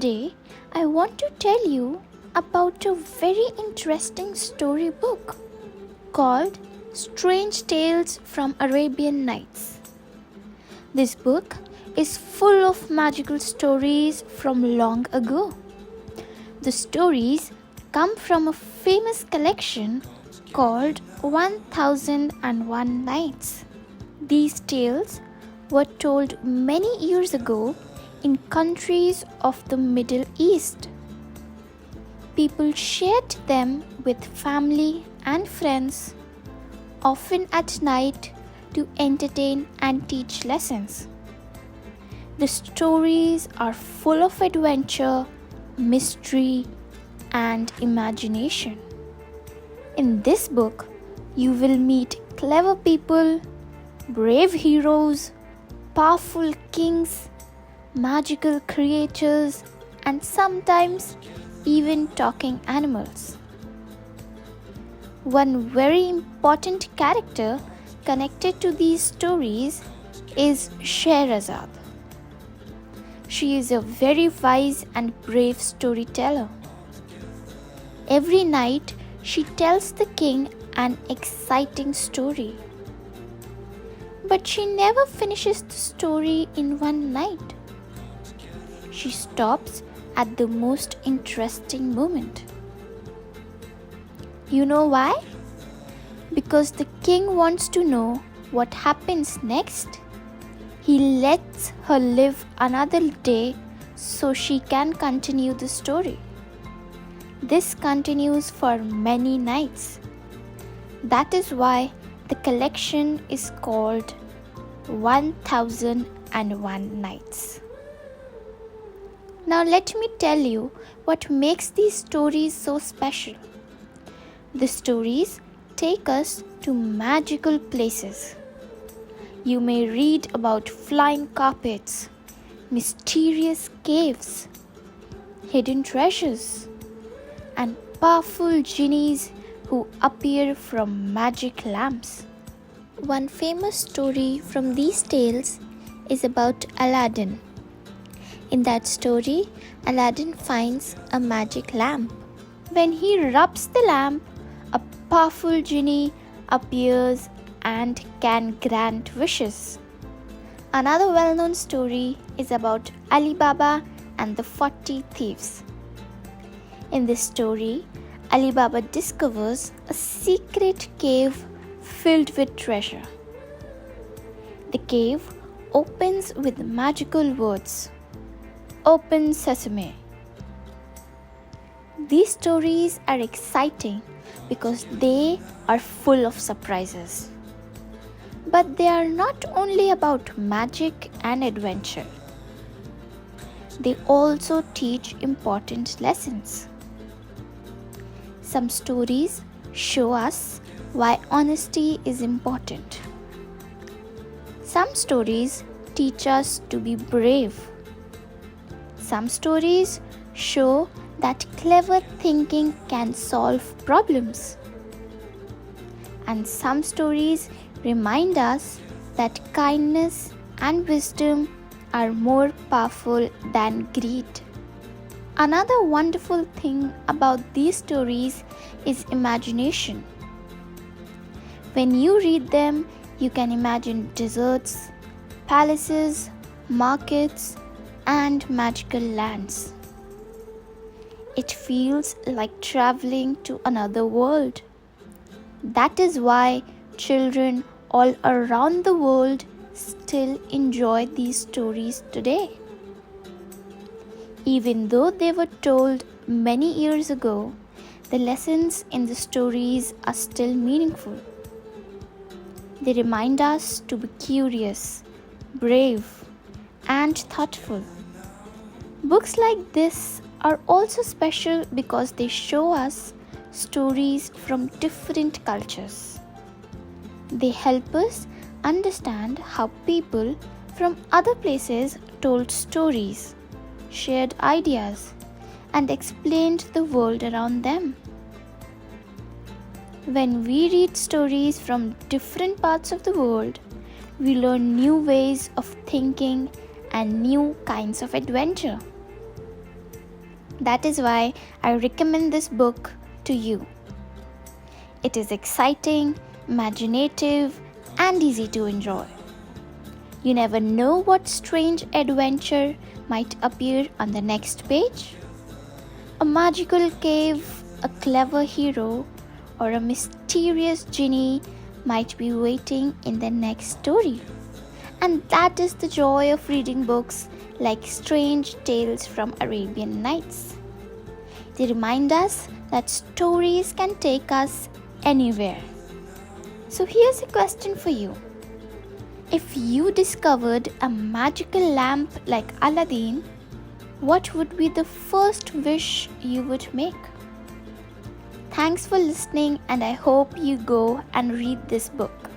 Today, I want to tell you about a very interesting storybook called Strange Tales from Arabian Nights. This book is full of magical stories from long ago. The stories come from a famous collection called 1001 Nights. These tales were told many years ago in countries of the Middle East. People shared them with family and friends, often at night, to entertain and teach lessons. The stories are full of adventure, mystery, and imagination. In this book, you will meet clever people, brave heroes, powerful kings, magical creatures, and sometimes even talking animals. One very important character connected to these stories is Shahrazad. She is a very wise and brave storyteller. Every night, she tells the king an exciting story. But she never finishes the story in one night. She stops at the most interesting moment. You know why? Because the king wants to know what happens next. He lets her live another day so she can continue the story. This continues for many nights. That is why the collection is called 1001 Nights. Now let me tell you what makes these stories so special. The stories take us to magical places. You may read about flying carpets, mysterious caves, hidden treasures, and powerful genies who appear from magic lamps. One famous story from these tales is about Aladdin. In that story, Aladdin finds a magic lamp. When he rubs the lamp, a powerful genie appears and can grant wishes. Another well-known story is about Ali Baba and the 40 Thieves. In this story, Ali Baba discovers a secret cave filled with treasure. The cave opens with magical words, "Open Sesame." These stories are exciting because they are full of surprises. But they are not only about magic and adventure. They also teach important lessons. Some stories show us why honesty is important. Some stories teach us to be brave. Some stories show that clever thinking can solve problems. And some stories remind us that kindness and wisdom are more powerful than greed. Another wonderful thing about these stories is imagination. When you read them, you can imagine deserts, palaces, markets, and magical lands. It feels like traveling to another world. That is why children all around the world still enjoy these stories today. Even though they were told many years ago, the lessons in the stories are still meaningful. They remind us to be curious, brave, and thoughtful. Books like this are also special because they show us stories from different cultures. They help us understand how people from other places told stories, shared ideas, and explained the world around them. When we read stories from different parts of the world, we learn new ways of thinking and new kinds of adventure. That is why I recommend this book to you. It is exciting, imaginative, and easy to enjoy. You never know what strange adventure might appear on the next page. A magical cave, a clever hero, or a mysterious genie might be waiting in the next story. And that is the joy of reading books like Strange Tales from Arabian Nights. They remind us that stories can take us anywhere. So here's a question for you. If you discovered a magical lamp like Aladdin, what would be the first wish you would make? Thanks for listening, and I hope you go and read this book.